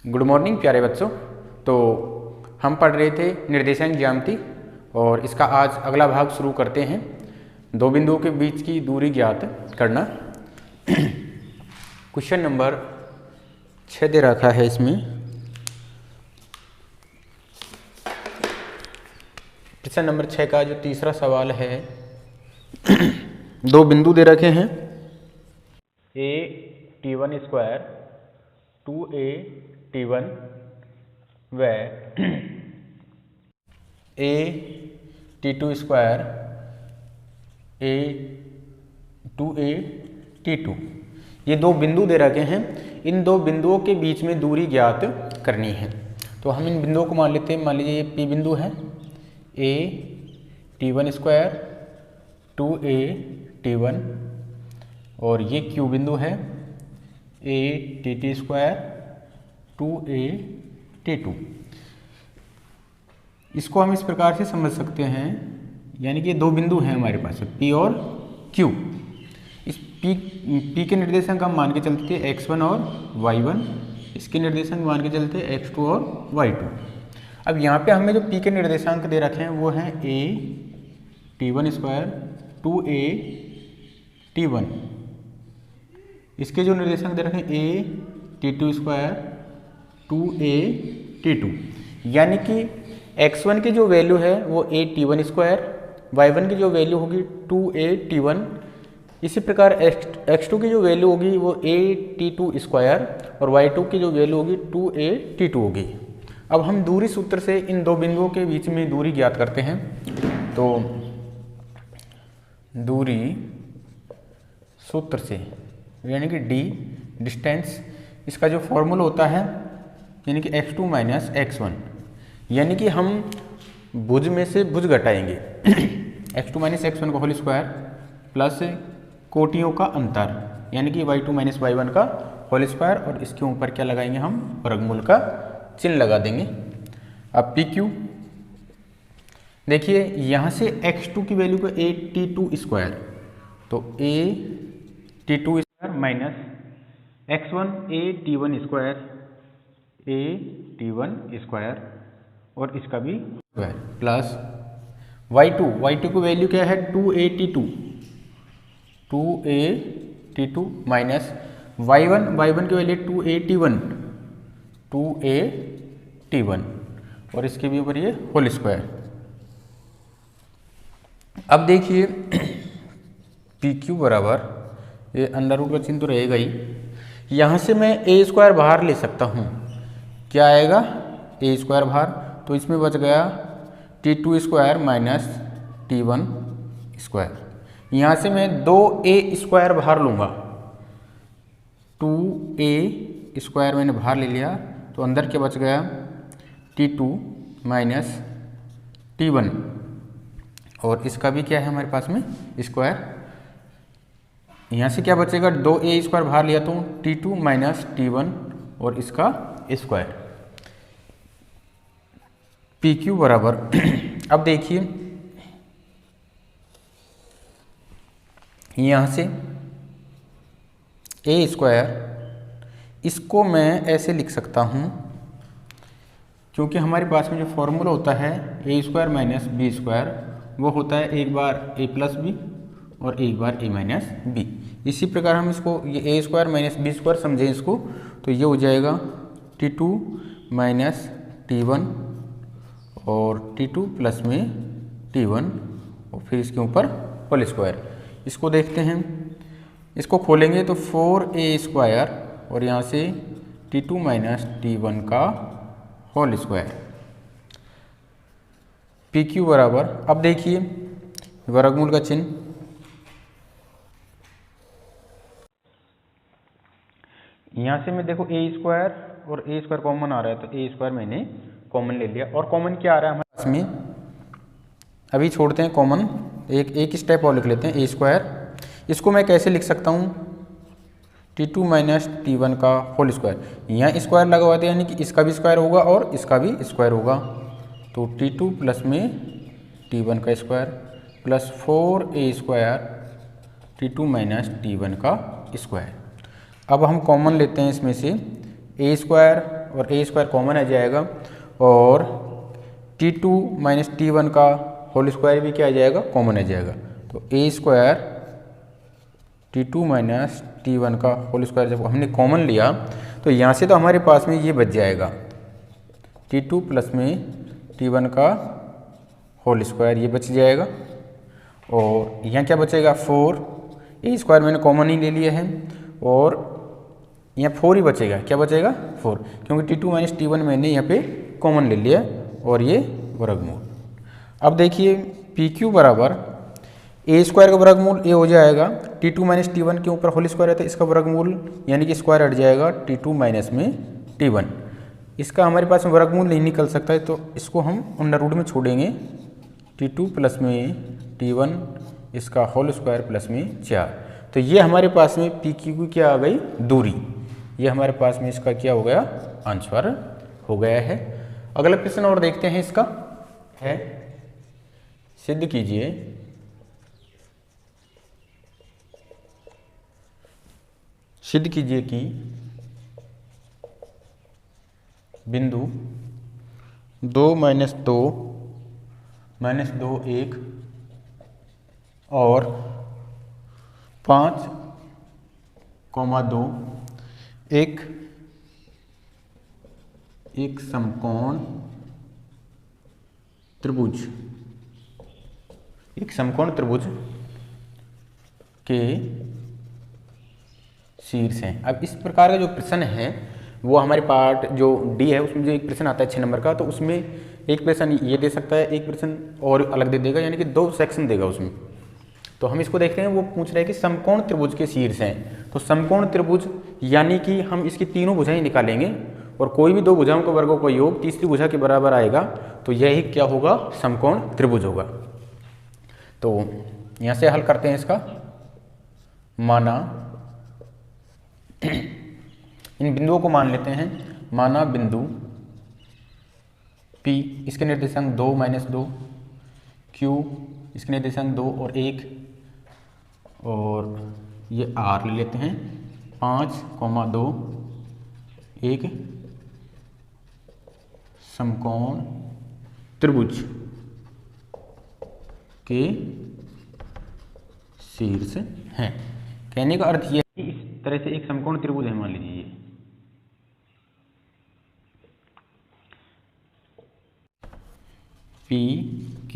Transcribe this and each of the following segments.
Good morning प्यारे बच्चों। तो हम पढ़ रहे थे निर्देशांक ज्यामिति और इसका आज अगला भाग शुरू करते हैं। दो बिंदुओं के बीच की दूरी ज्ञात करना। क्वेश्चन नंबर 6 दे रखा है इसमें। क्वेश्चन नंबर 6 का जो तीसरा सवाल है, दो बिंदु दे रखे हैं a t1 square 2a t1 व a t2 square a 2a t2, ये दो बिंदु दे रखे हैं। इन दो बिंदुओं के बीच में दूरी ज्ञात करनी है। तो हम इन बिंदुओं को मान लेते हैं। मान लीजिए ये P बिंदु है, a t1 square 2a t1, और ये Q बिंदु है a t2 square 2a t2। इसको हम इस प्रकार से समझ सकते हैं, यानी कि दो बिंदु हैं हमारे पास P और Q। इस P के निर्देशांक हम मान के चलते थे x1 और y1, इसके निर्देशांक मान के चलते x2 और y2। अब यहाँ पे हमें जो P के निर्देशांक दे रखे हैं वो हैं a t1 square 2a t1, इसके जो निर्देशांक दे रखे हैं a t2 square 2a t2, यानी कि x1 की जो वैल्यू है वो a t1 स्क्वायर, y1 की जो वैल्यू होगी 2a t1, इसी प्रकार x2 की जो वैल्यू होगी वो a t2 स्क्वायर और y2 की जो वैल्यू होगी 2a t2 होगी। अब हम दूरी सूत्र से इन दो बिंदुओं के बीच में दूरी ज्ञात करते हैं। तो दूरी सूत्र से यानी कि d डिस्टेंस, इसका जो फॉर्मूला होता है यानी कि x2 माइनस x1, यानी कि हम भुज में से भुज घटाएंगे x2 माइनस x1 का होल स्क्वायर प्लस कोटियों का अंतर यानी कि y2 माइनस y1 का होल स्क्वायर, और इसके ऊपर क्या लगाएंगे हम, वर्गमूल का चिन्ह लगा देंगे। अब PQ देखिए, यहाँ से x2 की वैल्यू को a t2 स्क्वायर, तो a t2 square minus x1 a t1 square a t1 square और इसका भी स्क्वायर प्लस y2 की वैल्यू क्या है 2a t2 माइनस y1 की वैल्यू 2a t1 और इसके भी ऊपर ये होल स्क्वायर। अब देखिए PQ बराबर, ये अंडर रूट का चिन्ह तो रहेगा ही, यहाँ से मैं a स्क्वायर बाहर ले सकता हूँ। क्या आएगा, a स्क्वायर बाहर, तो इसमें बच गया t2 square minus t1 square. यहाँ से मैं 2a स्क्वायर बाहर लूँगा, 2a स्क्वायर मैंने बाहर ले लिया, तो अंदर क्या बच गया t2 माइनस t1, और इसका भी क्या है हमारे पास में स्क्वायर। यहाँ से क्या बचेगा, 2a स्क्वायर बाहर लिया तो t2 माइनस t1 और इसका स्क्वायर। PQ बराबर अब देखिए यहाँ से a स्क्वायर, इसको मैं ऐसे लिख सकता हूँ, क्योंकि हमारे पास में जो फॉर्मूला होता है a square minus b square, वो होता है एक बार a प्लस बी और एक बार a माइनस बी। इसी प्रकार हम इसको ये a square minus b square समझें इसको, तो ये हो जाएगा t2 माइनस t1 और t2 प्लस में t1 और फिर इसके ऊपर होल स्क्वायर। इसको देखते हैं, इसको खोलेंगे तो 4a स्क्वायर और यहाँ से t2 माइनस t1 का होल स्क्वायर। PQ बराबर, अब देखिए वर्गमूल का चिन्ह, यहाँ से मैं देखो a स्क्वायर और a स्क्वायर कॉमन आ रहा है, तो a स्क्वायर मैंने कॉमन ले लिया, और कॉमन क्या आ रहा है हमारे पास में, अभी छोड़ते हैं कॉमन, एक स्टेप और लिख लेते हैं a स्क्वायर। इसको मैं कैसे लिख सकता हूँ, t2 माइनस t1 का होल स्क्वायर, यहाँ स्क्वायर लगा हुआ था यानी कि इसका भी स्क्वायर होगा और इसका भी स्क्वायर होगा, तो t2 प्लस में t1 का square plus 4a square t2 minus t1 का स्क्वायर। अब हम कॉमन लेते हैं इसमें से a स्क्वायर और ए स्क्वायर कॉमन आ जाएगा और T2 माइनस T1 का होल स्क्वायर भी क्या आ जाएगा, कॉमन आ जाएगा। तो ए स्क्वायर T2 माइनस T1 का होल स्क्वायर जब हमने कॉमन लिया तो यहाँ से तो हमारे पास में ये बच जाएगा T2 प्लस में T1 का होल स्क्वायर, ये बच जाएगा। और यहाँ क्या बचेगा 4, ए स्क्वायर मैंने कॉमन ही ले लिया है और यहाँ 4 ही बचेगा। क्या बचेगा 4, क्योंकि T2 माइनस T1 मैंने यहाँ पे कॉमन ले लिया और ये वर्गमूल। अब देखिए PQ बराबर ए स्क्वायर का वर्गमूल ए हो जाएगा, T2 माइनस T1 के ऊपर होल स्क्वायर रहता है, इसका वर्गमूल यानी कि स्क्वायर हट जाएगा T2 माइनस में T1। इसका हमारे पास में वर्गमूल नहीं निकल सकता है तो इसको हम अंडर रूट में छोड़ेंगे। T2 प्लस में T1 इसका होल स्क्वायर प्लस में 4। तो ये हमारे पास में PQ की क्या आ गई, दूरी। ये हमारे पास में इसका क्या हो गया, आंसर हो गया है। अगला प्रश्न और देखते हैं, इसका है सिद्ध कीजिए कि बिंदु 2 माइनस 2 1 और 5,2 एक समकोण त्रिभुज के शीर्ष हैं। अब इस प्रकार का जो प्रश्न है वो हमारे पार्ट जो डी है उसमें जो एक प्रश्न आता है 6 नंबर का, तो उसमें एक प्रश्न ये दे सकता है, एक प्रश्न और अलग दे देगा, यानी कि 2 सेक्शन देगा उसमें। तो हम इसको देखते हैं, वो पूछ रहे हैं कि समकोण त्रिभुज के शीर्ष हैं। तो समकोण त्रिभुज यानी कि हम इसकी तीनों भुजाएं निकालेंगे और कोई भी 2 भुजाओं के वर्गों का योग तीसरी भुजा के बराबर आएगा, तो यही क्या होगा, समकोण त्रिभुज होगा। तो यहाँ से हल करते हैं इसका। माना इन बिंदुओं को मान लेते हैं। माना बिंदु P, इसके निर्देशांक 2 माइनस 2, Q इसके निर्देशांक 2 और 1, और ये R ले लेते हैं 5,2 एक समकोण त्रिभुज के शीर्ष हैं। कहने का अर्थ यह है कि इस तरह से एक समकोण त्रिभुज है, मान लीजिए P Q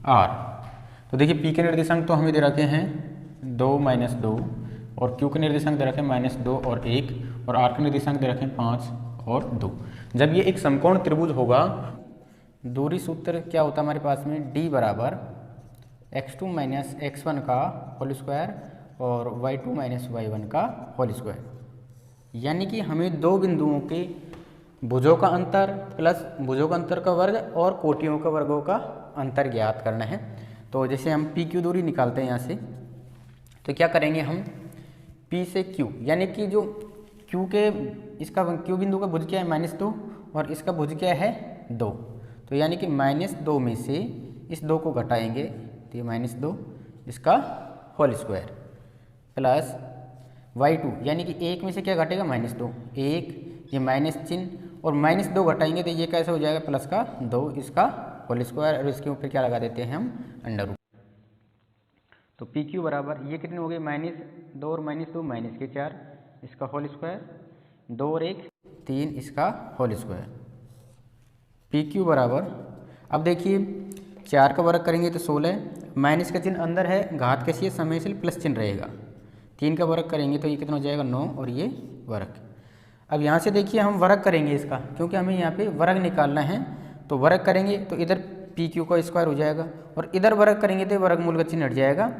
R। तो देखिए P के निर्देशांक तो हमें दे रखे हैं 2 माइनस 2 और Q के निर्देशांक दे रखे हैं -2 और 1 और R के निर्देशांक दे रखे हैं 5 और 2। जब ये एक समकोण त्रिभुज होगा, दूरी सूत्र क्या होता है हमारे पास में, D बराबर x2 माइनस x1 का होल स्क्वायर और y2 माइनस y1 का होल स्क्वायर। यानी कि हमें 2 बिंदुओं के भुजों का अंतर प्लस भुजों का अंतर का वर्ग और कोटियों का वर्गों का अंतर ज्ञात करना है। तो जैसे हम पी क्यू दूरी निकालते हैं यहाँ से, तो क्या करेंगे हम, P से Q यानी कि जो Q के इसका Q बिंदु का भुज क्या है -2 और इसका भुज क्या है 2। तो यानी कि -2 में से इस 2 को घटाएंगे तो ये -2 इसका होल स्क्वायर प्लस y2 यानी कि 1 में से क्या घटेगा -2, 1 ये माइनस चिन्ह और -2 घटाएंगे तो ये कैसे हो जाएगा प्लस का 2 इसका होल स्क्वायर और इसके ऊपर क्या लगा देते हैं हम, अंडर रूट। तो पी क्यू बराबर ये कितने हो गए, -2 और -2 -4 इसका होल स्क्वायर, 2 और 1 3 इसका होल स्क्वायर। पी क्यू बराबर, अब देखिए 4 का वर्ग करेंगे तो 16, माइनस का चिन्ह अंदर है, घात कैसी है समय से प्लस चिन्ह रहेगा। 3 का वर्ग करेंगे तो ये कितना हो जाएगा 9 और ये वर्ग। अब यहाँ से देखिए हम वर्ग करेंगे इसका, क्योंकि हमें यहाँ पे वर्ग निकालना है। तो वर्ग करेंगे तो इधर पी क्यू का स्क्वायर हो जाएगा और इधर वर्ग करेंगे तो वर्गमूल का चिन्ह हट जाएगा,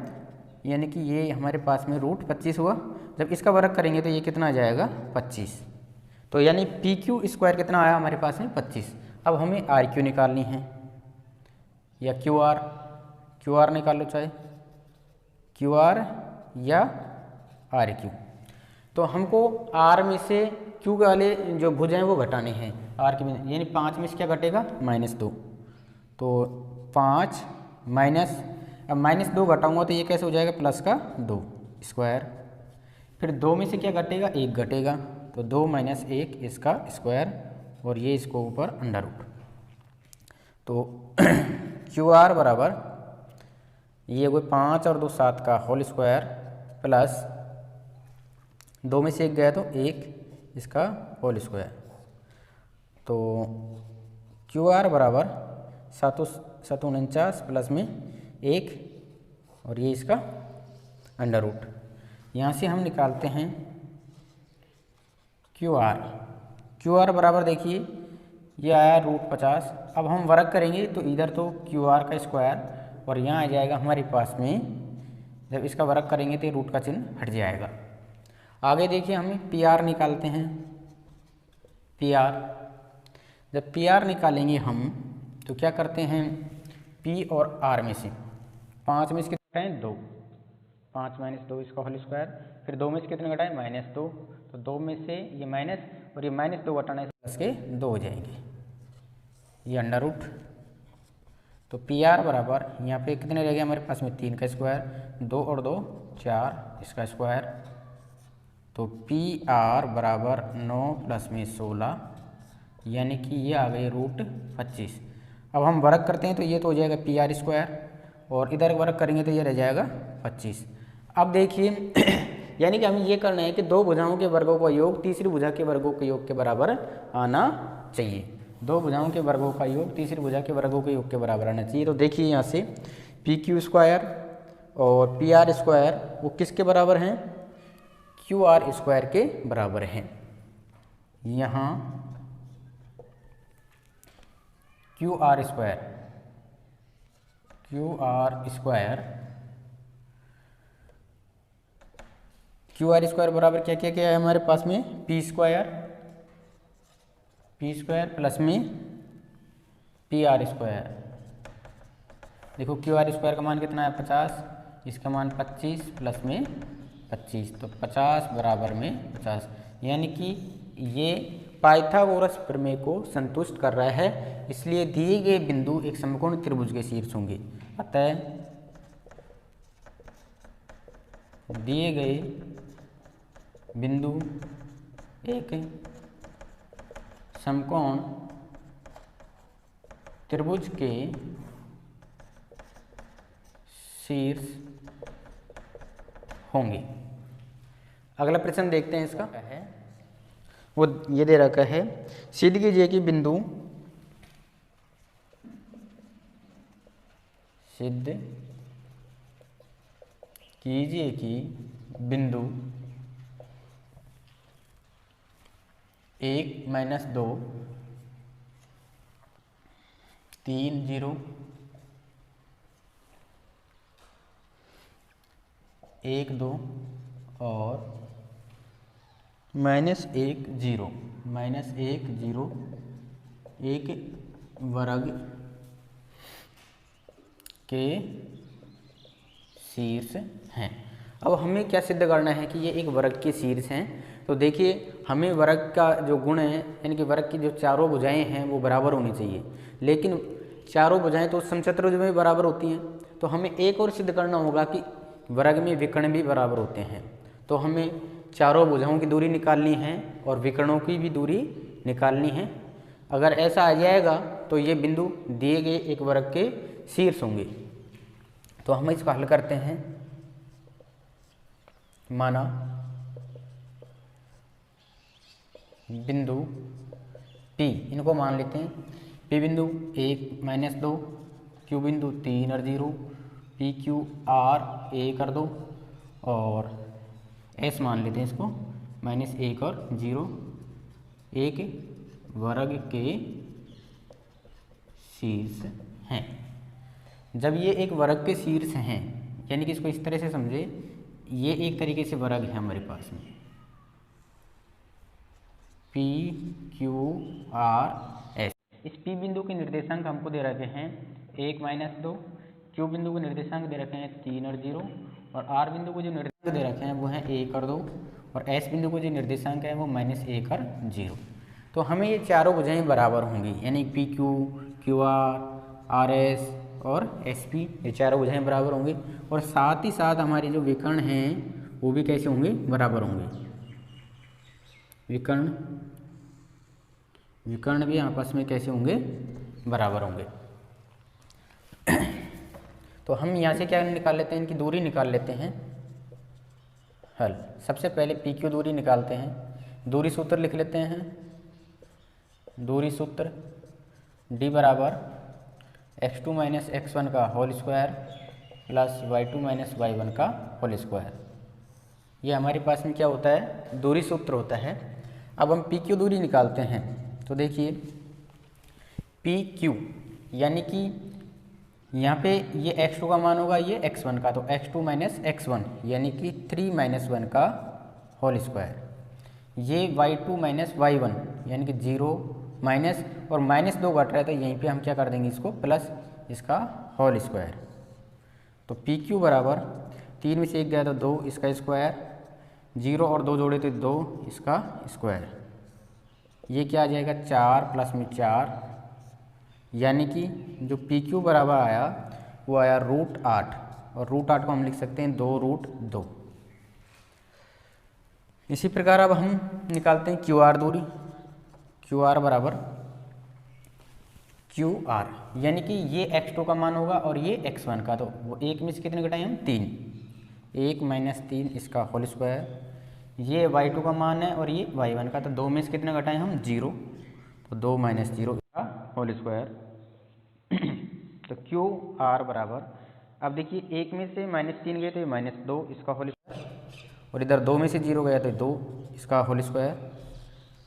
यानी कि ये हमारे पास में रूट 25 हुआ। जब इसका वर्ग करेंगे तो ये कितना आ जाएगा 25। तो यानी पी क्यू स्क्वायर कितना आया हमारे पास में 25। अब हमें आर क्यू निकालनी है या क्यू आर निकाल लो, चाहे क्यू आर या आर क्यू। तो हमको आर में से क्यू वाले जो भुज हैं वो घटाने हैं आर के में, यानी 5 में से क्या घटेगा -2। तो 5 माइनस, अब -2 घटाऊंगा तो ये कैसे हो जाएगा प्लस का 2 स्क्वायर। फिर 2 में से क्या घटेगा 1 घटेगा, तो 2 माइनस 1 इसका स्क्वायर और ये इसको ऊपर अंडर रूट। तो क्यू आर बराबर ये कोई 5 और 2 7 का होल स्क्वायर प्लस 2 में से 1 गया तो 1 इसका होल स्क्वायर। तो क्यू आर बराबर 7 49 प्लस में 1 और ये इसका अंडर रूट। यहाँ से हम निकालते हैं क्यू आर बराबर देखिए ये आया √50। अब हम वर्ग करेंगे तो इधर तो क्यू आर का स्क्वायर और यहाँ आ जाएगा हमारे पास में, जब इसका वर्ग करेंगे तो रूट का चिन्ह हट जाएगा। आगे देखिए हमें पी आर निकालते हैं। जब पी आर निकालेंगे हम तो क्या करते हैं, पी और आर में से 5 में से कितने घटाएं 2, 5 माइनस 2 इसका होल स्क्वायर, फिर 2 में से कितने घटाएं -2, तो 2 में से ये माइनस और ये -2 घटाना प्लस के 2 हो जाएंगे, ये अंडर रूट। तो पी आर बराबर यहाँ पे कितने रह गए हमारे पास में 3 का स्क्वायर, 2 और 2 4 इसका स्क्वायर। तो पी आर बराबर 9 प्लस में 16 यानी कि ये आ गए √25। अब हम वर्ग करते हैं तो ये तो हो जाएगा पी आर स्क्वायर और इधर वर्ग करेंगे तो ये रह जाएगा 25। अब देखिए यानी कि हमें ये करना है कि 2 भुजाओं के वर्गों का योग तीसरी भुजा के वर्गों के योग के बराबर आना चाहिए। 2 भुजाओं के वर्गों का योग तीसरी भुजा के वर्गों के योग के बराबर आना चाहिए। तो देखिए यहाँ से पी क्यू स्क्वायर और पी आर स्क्वायर वो किसके बराबर हैं, क्यू आर स्क्वायर के बराबर हैं। यहाँ क्यू आर स्क्वायर बराबर क्या क्या क्या है हमारे पास में, पी स्क्वायर प्लस में पी आर स्क्वायर। देखो क्यू आर स्क्वायर का मान कितना है 50, इसका मान 25 प्लस में 25, तो 50 बराबर में 50, यानी कि ये पाइथागोरस प्रमेय को संतुष्ट कर रहा है। इसलिए दिए गए बिंदु एक समकोण त्रिभुज के शीर्ष होंगे। अतः दिए गए बिंदु एक समकोण त्रिभुज के शीर्ष होंगे। अगला प्रश्न देखते हैं, इसका है वो ये दे रखा है, सिद्ध कीजिए कि बिंदु बिंदु 1 - 2 3 0 1 2 और -1 0 एक वर्ग के शीर्ष हैं। अब हमें क्या सिद्ध करना है कि ये एक वर्ग के शीर्ष हैं। तो देखिए हमें वर्ग का जो गुण है यानी कि वर्ग की जो चारों भुजाएं हैं वो बराबर होनी चाहिए, लेकिन चारों भुजाएं तो समचतुर्भुज में बराबर होती हैं। तो हमें एक और सिद्ध करना होगा कि वर्ग में विकर्ण भी बराबर होते हैं। तो हमें चारों भुजाओं की दूरी निकालनी है और विकर्णों की भी दूरी निकालनी है। अगर ऐसा आ जाएगा तो ये बिंदु दिए गए एक वर्ग के शीर्ष होंगे। तो हम इसको हल करते हैं। माना बिंदु P, इनको मान लेते हैं, P बिंदु 1 - 2, Q बिंदु 3 और 0, PQR 1 और 2 और S मान लेते हैं इसको -1 और 0, एक वर्ग के शीर्ष हैं। जब ये एक वर्ग के शीर्ष हैं यानी कि इसको इस तरह से समझे, ये एक तरीके से वर्ग है हमारे पास में PQR S। इस P बिंदु के निर्देशांक हमको दे रखे हैं 1 - 2, Q बिंदु को निर्देशांक दे रखे हैं 3 और 0 और R बिंदु को जो निर्देशांक दे रखे हैं वो हैं 1 और 2 और S बिंदु को जो निर्देशांक है वो -1 और 0। तो हमें ये चारों भुजाएं बराबर होंगी यानी PQ, QR, RS और SP, ये चारों भुजाएं बराबर होंगे और साथ ही साथ हमारे जो विकर्ण हैं वो भी कैसे होंगे, बराबर होंगे। विकर्ण विकर्ण भी आपस में कैसे होंगे, बराबर होंगे। तो हम यहाँ से क्या निकाल लेते हैं, इनकी दूरी निकाल लेते हैं। हल, सबसे पहले पी क्यू दूरी निकालते हैं। दूरी सूत्र लिख लेते हैं। दूरी सूत्र d बराबर x2 माइनस x1 का whole square plus y2 minus y1 का होल स्क्वायर। ये हमारे पास में क्या होता है, दूरी सूत्र होता है। अब हम पी क्यू दूरी निकालते हैं। तो देखिए पी क्यू यानी कि यहाँ पे ये x2 का मान होगा, ये x1 का, तो x2 माइनस x1 यानी कि 3 माइनस 1 का होल स्क्वायर। ये y2 माइनस y1 यानी कि 0 माइनस और माइनस 2 घट रहा है, तो यहीं पे हम क्या कर देंगे इसको प्लस इसका होल स्क्वायर। तो पी क्यू बराबर 3 में से 1 गया तो 2 इसका स्क्वायर, 0 और 2 जोड़े तो 2 इसका स्क्वायर। ये क्या आ जाएगा 4 प्लस में 4 यानी कि जो पी क्यू बराबर आया वो आया √8 और √8 को हम लिख सकते हैं 2√2। इसी प्रकार अब हम निकालते हैं क्यू आर दूरी। क्यू आर बराबर क्यू आर यानी कि ये x2 का मान होगा और ये x1 का, तो वो 1 में से कितने घटाएं हम 3, 1 माइनस 3 इसका होल स्क्वायर। ये y2 का मान है और ये y1 का, तो 2 में से कितने घटाएं हम 0, तो 2 माइनस 0 इसका होल स्क्वायर। तो क्यू आर बराबर, अब देखिए 1 में से -3 गए तो ये -2 इसका होल स्क्वायर और इधर 2 में से 0 गया तो 2 इसका होल स्क्वायर।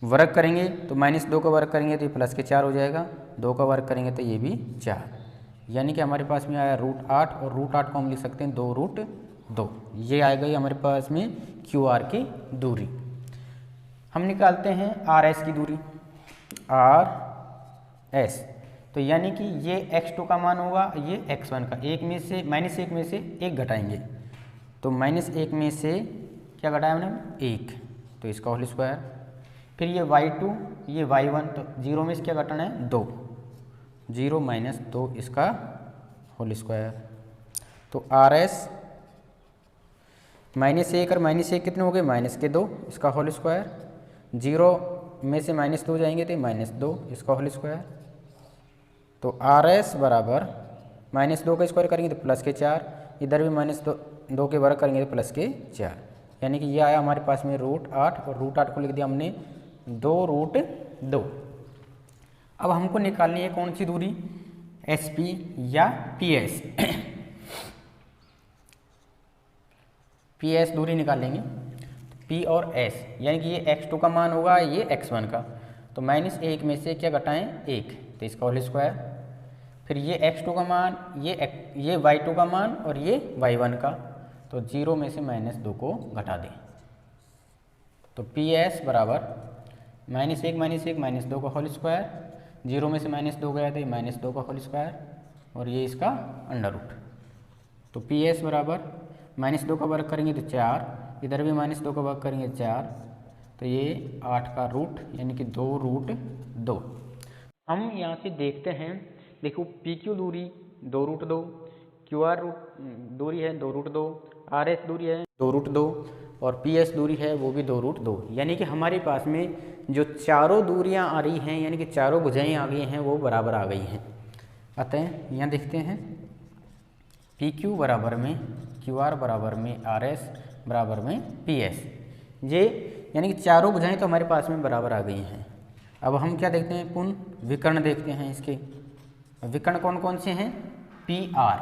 वर्ग करेंगे तो -2 का वर्ग करेंगे तो ये प्लस के 4 हो जाएगा, 2 का वर्ग करेंगे तो ये भी 4, यानी कि हमारे पास में आया √8 और √8 को हम लिख सकते हैं 2√2। ये आ गई हमारे पास में क्यू आर की दूरी। हम निकालते हैं आर एस की दूरी। आर एस तो यानी कि ये x2 का मान होगा, ये x1 का, 1 में से -1 में से 1 घटाएंगे, तो -1 में से क्या घटाया हमने 1, तो इसका होल स्क्वायर। फिर ये y2 ये y1, तो 0 में से क्या घटाना है 2, 0 माइनस 2 इसका होल स्क्वायर। तो आर एस -1 और -1 कितने हो गए -2 इसका होल स्क्वायर, 0 में से -2 जाएंगे तो -2 इसका होल स्क्वायर। तो आर एस बराबर -2 का स्क्वायर करेंगे तो प्लस के 4, इधर भी -2 के वर्ग करेंगे तो प्लस के 4, यानी कि ये आया हमारे पास में √8 और √8 को लिख दिया हमने 2√2। अब हमको निकालनी है कौन सी दूरी, एस पी या पी एस। पी एस दूरी निकालेंगे, पी और एस यानी कि ये x2 का मान होगा, ये x1 का, तो -1 में से क्या घटाएं 1, तो इसका होल स्क्वायर। फिर ये x2 का मान, ये y2 का मान और ये y1 का, तो 0 में से -2 को घटा दें। तो पी एस बराबर -1 -2 का होल स्क्वायर, 0 में से -2 गया तो ये -2 का होल स्क्वायर और ये इसका अंडर रूट। तो पी एस बराबर -2 का वर्ग करेंगे तो 4, इधर भी -2 का वर्ग करेंगे 4, तो ये 8 का रूट यानी कि 2√2। हम यहाँ से देखते हैं, देखो पी क्यू दूरी 2√2, क्यू आर दूरी है 2√2, आर एस दूरी है 2√2 और पी एस दूरी है वो भी 2√2, यानी कि हमारे पास में जो चारों दूरियाँ आ रही हैं, यानी कि चारों भुजाएँ आ गई हैं, वो बराबर आ गई हैं। अतः यहाँ देखते हैं पी क्यू बराबर में क्यू आर बराबर में आर एस बराबर में पी एस, ये यानी कि चारों भुजाएँ तो हमारे पास में बराबर आ गई हैं। अब हम क्या देखते हैं, पुनः विकर्ण देखते हैं। इसके विकर्ण कौन कौन से हैं, पी आर,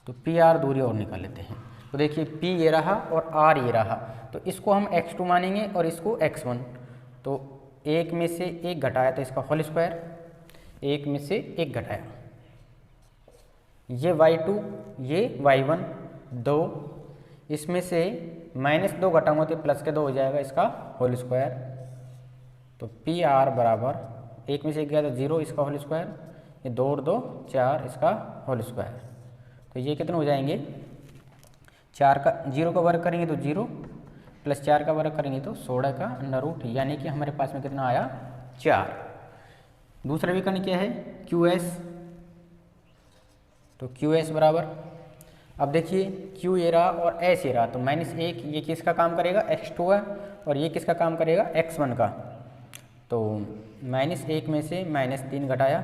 तो पी आर दूरी और निकाल लेते हैं। तो देखिए पी ये रहा और आर ये रहा, तो इसको हम x2 मानेंगे और इसको x1, तो 1 में से 1 घटाया तो इसका होल स्क्वायर, 1 में से 1 घटाया, ये y2 ये y1 2, इसमें से -2 घटाऊंगा तो प्लस के 2 हो जाएगा इसका होल स्क्वायर। तो पी आर बराबर 1 में से 1 गया तो 0 इसका होल स्क्वायर, ये 2 और 2 4 इसका होल स्क्वायर, तो ये कितने हो जाएंगे 4 का 0 का वर्ग करेंगे तो 0 प्लस 4 का वर्ग करेंगे तो 16 का अंडर रूट, यानी कि हमारे पास में कितना आया 4। दूसरा विकर्ण क्या है क्यू एस, तो क्यू एस बराबर अब देखिए क्यू ये रहा और एस ये रहा, तो -1 ये किसका काम करेगा, x2 है, और ये किसका काम करेगा, x1 का। तो -1 में से -3 घटाया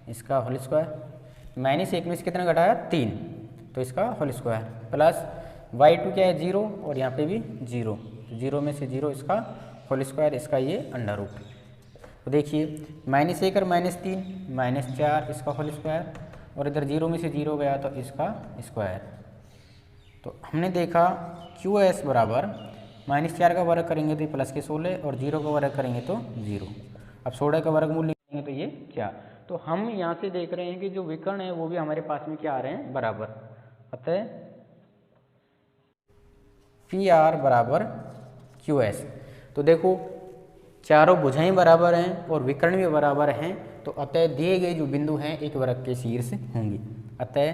इसका होल स्क्वायर, -1 में से कितना घटाया 3, तो इसका होल स्क्वायर, प्लस y2 क्या है 0 और यहाँ पे भी 0, तो 0 में से 0 इसका होल स्क्वायर, इसका ये अंडर रूट। तो देखिए -1 और -3 -4 इसका होल स्क्वायर, और इधर 0 में से 0 गया तो इसका स्क्वायर। तो हमने देखा QS बराबर -4 का वर्ग करेंगे तो प्लस के 16 और 0 का वर्ग करेंगे तो 0। अब 16 का वर्गमूल निकालेंगे तो ये क्या, तो हम यहाँ से देख रहे हैं कि जो विकर्ण है वो भी हमारे पास में क्या आ रहे हैं, बराबर। अतः PR बराबर QS। तो देखो चारों भुजाएं बराबर हैं और विकर्ण भी बराबर हैं, तो अतः दिए गए जो बिंदु हैं एक वृत्त के शीर्ष होंगे। अतः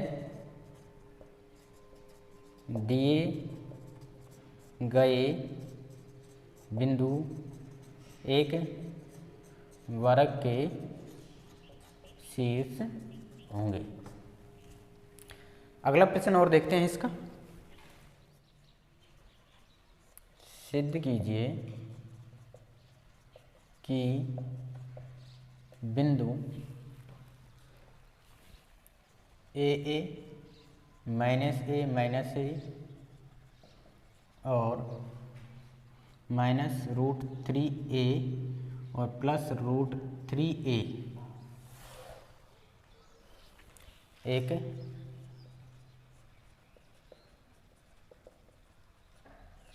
दिए गए बिंदु एक वृत्त के शीर्ष होंगे। अगला प्रश्न और देखते हैं इसका। सिद्ध कीजिए कि बिंदु AA -A और -√3a और +√3a एक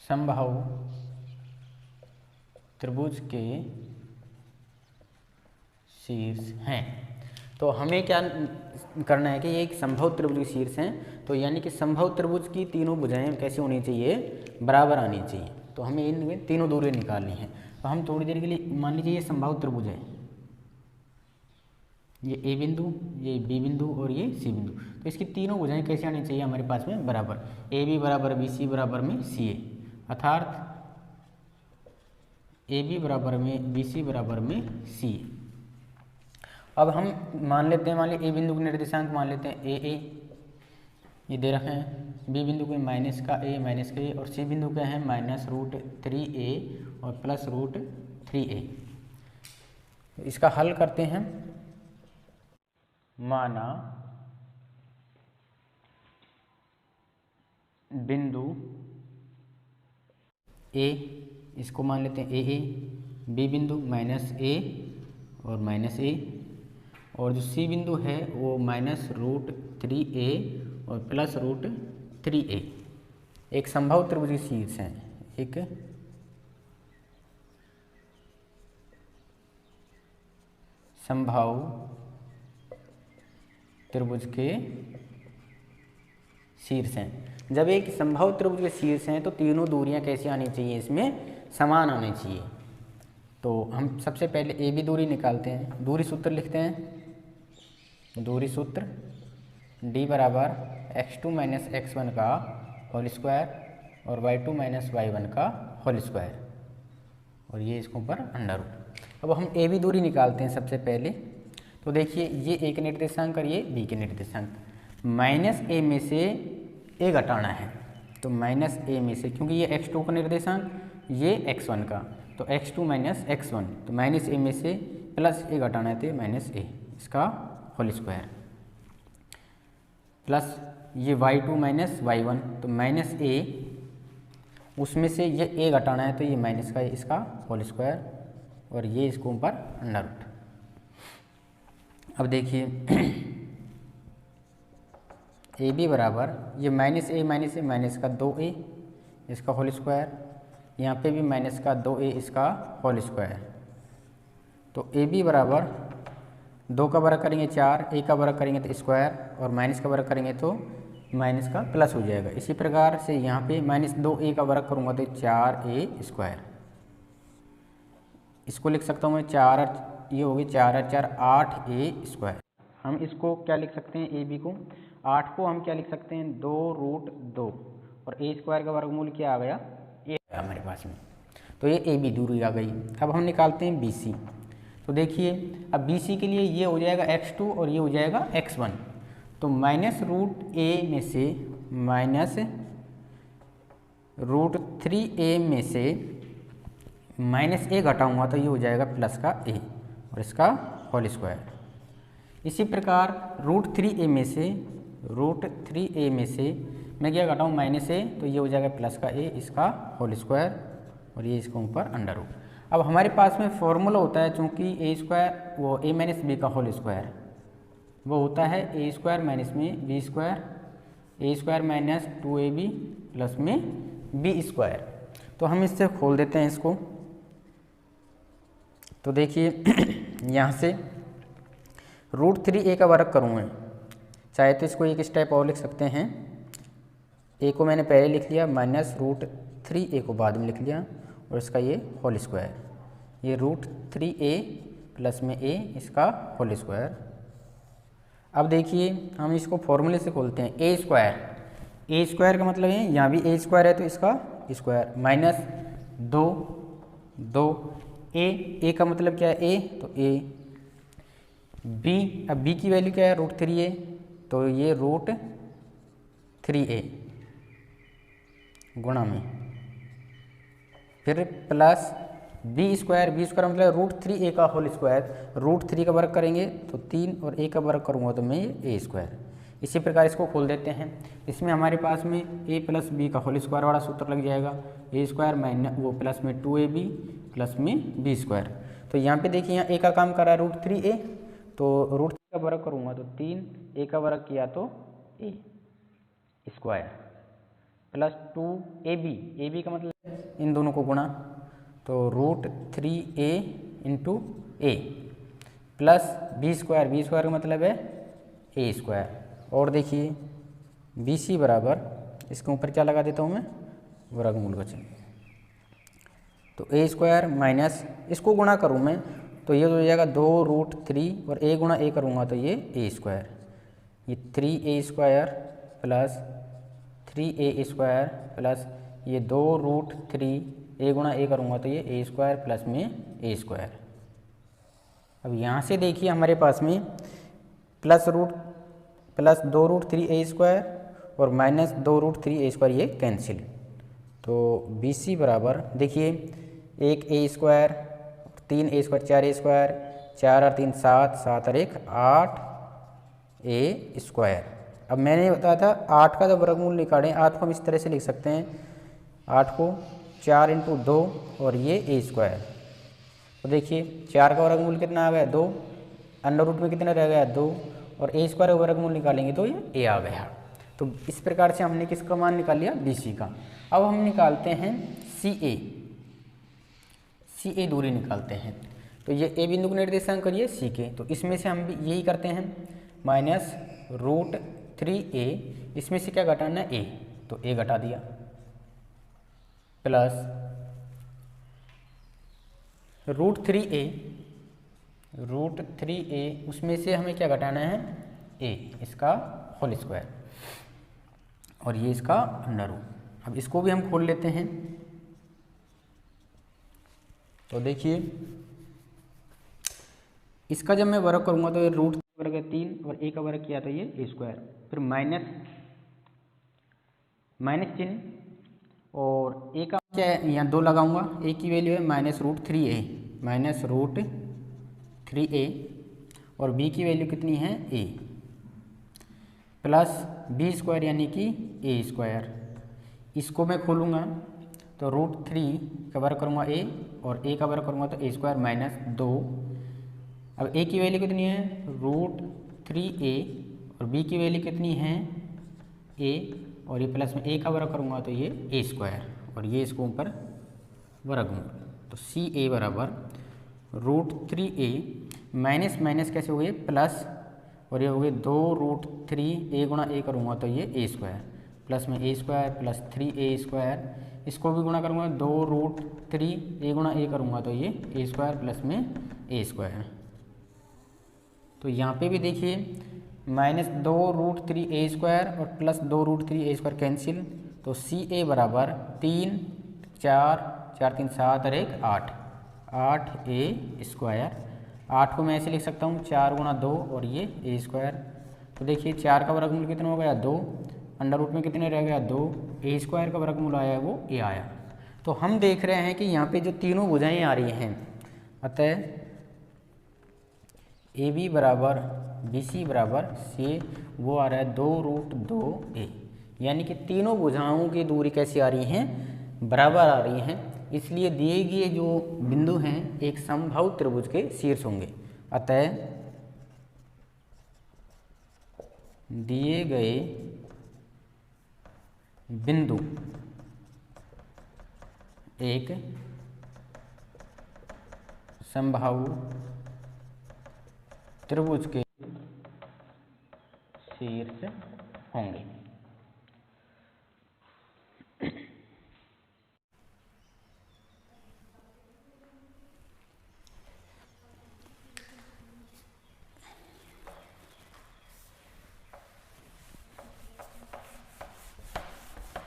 समबाहु त्रिभुज के शीर्ष हैं। तो हमें क्या करना है कि ये एक समबाहु त्रिभुज के शीर्ष हैं, तो यानी कि समबाहु त्रिभुज की तीनों भुजाएं कैसी होनी चाहिए, बराबर आनी चाहिए। तो हमें इन तीनों दूरियां निकालनी है। तो हम थोड़ी देर के लिए मान लीजिए ये समबाहु त्रिभुज है, ये A बिंदु, ये B बिंदु और ये C बिंदु, तो इसकी तीनों भुजाएं कैसे आनी चाहिए हमारे पास में, बराबर। AB बराबर BC बराबर में CA, अर्थात AB बराबर में BC बराबर में CA। अब हम मान लेते हैं, मान लीजिए A बिंदु के निर्देशांक मान लेते हैं AA, ये दे रखे हैं। B बिंदु के -A और C बिंदु के हैं -√3a और +√3a। तो इसका हल करते हैं। माना बिंदु A, इसको मान लेते हैं AA, B बिंदु -A और -A, और जो C बिंदु है वो -√3a और +√3a। एक समबाहु त्रिभुज के शीर्ष हैं, एक समबाहु त्रिभुज के शीर्ष हैं। जब एक समबाहु त्रिभुज के शीर्ष हैं तो तीनों दूरियां कैसी आनी चाहिए, इसमें समान आनी चाहिए। तो हम सबसे पहले AB दूरी निकालते हैं। दूरी सूत्र लिखते हैं। दूरी सूत्र D बराबर x2 - x1 का होल स्क्वायर और y2 - y1 का होल स्क्वायर, और ये इसके ऊपर अंडर रूट। अब हम AB दूरी निकालते हैं सबसे पहले। तो देखिए ये A के निर्देशांक और ये B के निर्देशांक, -A में से A घटाना है, तो -A में से, क्योंकि ये x2 का निर्देशांक, ये x1 का, तो x2 - x1, तो -A में से +A घटाना है तो -A, इसका होल स्क्वायर, प्लस ये y2 - y1, तो -A, उसमें से ये A घटाना है तो ये माइनस का इसका होल स्क्वायर, और ये इसको ऊपर अंडर रूट। अब देखिए AB बराबर ये -A माइनस का 2A इसका होल स्क्वायर, यहाँ पे भी माइनस का 2A इसका होल स्क्वायर। तो AB बराबर 2 का वर्ग करेंगे 4, A का वर्ग करेंगे तो स्क्वायर, और माइनस का वर्ग करेंगे तो माइनस का प्लस हो जाएगा। इसी प्रकार से यहाँ पे -2A का वर्ग करूँगा तो 4A स्क्वायर, इसको लिख सकता हूँ मैं 4, ये होगी 4 और 4 8A स्क्वायर। हम इसको क्या लिख सकते हैं, AB को 8 को हम क्या लिख सकते हैं 2√2, और A स्क्वायर का वर्गमूल क्या आ गया, ये हमारे पास में। तो ये AB दूरी आ गई। अब हम निकालते हैं BC। तो देखिए अब BC के लिए ये हो जाएगा x2 और ये हो जाएगा x1, तो -√a में से माइनस रूट 3a में से माइनस a घटाऊँगा तो ये हो जाएगा प्लस का a और इसका होल स्क्वायर। इसी प्रकार रूट 3a में से मैं क्या घटाऊँ माइनस a, तो ये हो जाएगा प्लस का a, इसका होल स्क्वायर और ये इसके ऊपर अंडर रूट। अब हमारे पास में फॉर्मूला होता है, चूँकि a स्क्वायर वो a माइनस b का होल स्क्वायर वो होता है a स्क्वायर माइनस में b square, a square minus 2ab plus में b स्क्वायर। तो हम इससे खोल देते हैं इसको। तो देखिए यहाँ से रूट 3a का वर्ग करूँ मैं, चाहे तो इसको एक स्टेप और लिख सकते हैं। a को मैंने पहले लिख लिया माइनस रूट 3a को बाद में लिख लिया और इसका ये होल स्क्वायर, ये रूट 3a प्लस में a इसका होल स्क्वायर। अब देखिए हम इसको फॉर्मूले से खोलते हैं। a स्क्वायर का मतलब है यहाँ भी a स्क्वायर है तो इसका स्क्वायर माइनस 2 a का मतलब क्या है a, तो a b, अब b की वैल्यू क्या है रूट 3a, तो ये रूट 3a गुणा में फिर प्लस b स्क्वायर मतलब रूट 3a का होल स्क्वायर, रूट 3 का वर्ग करेंगे तो 3 और a का वर्ग करूँगा तो मैं a स्क्वायर। इसी प्रकार इसको खोल देते हैं। इसमें हमारे पास में a प्लस b का होल स्क्वायर वाला सूत्र लग जाएगा, a स्क्वायर माइनस वो प्लस में 2ab प्लस में b स्क्वायर। तो यहाँ पे देखिए यहाँ a का काम कर रहा है रूट 3a, तो रूट 3 का वर्ग करूँगा तो 3, a का वर्ग किया तो a स्क्वायर प्लस 2ab का मतलब इन दोनों को गुणा, तो root 3a into a plus b square का मतलब है a स्क्वायर। और देखिए BC बराबर इसके ऊपर क्या लगा देता हूँ मैं, वर्गमूल का चिन्ह, तो a स्क्वायर माइनस इसको गुणा करूँ मैं तो ये हो जाएगा 2 रूट 3 और a गुणा a करूँगा तो ये a स्क्वायर, ये 3a square plus 3a square plus ये 2 रूट 3 a गुणा a करूँगा तो ये a स्क्वायर प्लस में a स्क्वायर। अब यहाँ से देखिए हमारे पास में प्लस 2 रूट 3a स्क्वायर और माइनस 2 रूट 3a स्क्वायर ये कैंसिल, तो BC बराबर देखिए 1a square 3a square 4a square 4 और 3 7 7 और 1 8a स्क्वायर। अब मैंने बताया था 8 का जब वर्गमूल निकालें 8 को हम इस तरह से लिख सकते हैं, 8 को 4 इंटू 2 और ये a स्क्वायर। तो देखिए 4 का वर्गमूल कितना आ गया 2, अंडर रूट में कितना रह गया 2 और a स्क्वायर का वर्गमूल निकालेंगे तो ये a आ गया। तो इस प्रकार से हमने किसका मान निकाल लिया BC का। अब हम निकालते हैं CA दूरी निकालते हैं। तो ये a बिंदु को निर्देशांक करिए C के, तो इसमें से हम भी यही करते हैं माइनस रूट 3a, इसमें से क्या घटाना है a, तो a घटा दिया प्लस रूट 3a उसमें से हमें क्या घटाना है a, इसका होल स्क्वायर और ये इसका अंडर रूट। अब इसको भी हम खोल लेते हैं। तो देखिए इसका जब मैं वर्ग करूँगा तो ये रूट वर्ग है 3 और a का वर्ग किया तो ये a स्क्वायर, फिर माइनस चिन्ह और a का क्या है यहाँ 2 लगाऊंगा, a की वैल्यू है माइनस रूट 3a और b की वैल्यू कितनी है a प्लस b स्क्वायर यानी कि a स्क्वायर। इसको मैं खोलूँगा तो रूट 3 का वर्ग करूँगा a और a का वर्ग करूँगा तो a स्क्वायर माइनस 2। अब a की वैल्यू कितनी है रूट 3a और b की वैल्यू कितनी है a और ये प्लस में a का वर्ग करूँगा तो ये a स्क्वायर और ये इसको ऊपर वर्गमूल, तो CA बराबर रूट 3a माइनस माइनस कैसे हो गए प्लस और ये हो गए 2 रूट 3a गुणा a करूँगा तो ये a स्क्वायर प्लस में a square plus 3a square, इसको भी गुणा करूँगा 2 रूट 3a गुणा a करूँगा तो ये a स्क्वायर प्लस में a स्क्वायर। तो यहाँ पे भी देखिए माइनस 2 रूट 3a स्क्वायर और plus 2 root 3a square cancel, तो CA बराबर 3 4 4 3 7 और 1 8a स्क्वायर। 8 को मैं ऐसे लिख सकता हूँ 4 गुणा 2 और ये a स्क्वायर। तो देखिए 4 का वर्गमूल कितना हो गया 2, अंडर रूट में कितने रह गया 2, ए स्क्वायर का वर्गमूल आया वो ए आया। तो हम देख रहे हैं कि यहाँ पे जो तीनों भुजाएं आ रही हैं, अतः ए बी बराबर बी सी बराबर सी, वो आ रहा है 2√2a, यानी कि तीनों भुजाओं की दूरी कैसी आ रही हैं, बराबर आ रही हैं। इसलिए दिए गए जो बिंदु हैं एक समबाहु त्रिभुज के शीर्ष होंगे। अतः दिए गए बिंदु एक समबाहु त्रिभुज के शीर्ष होंगे।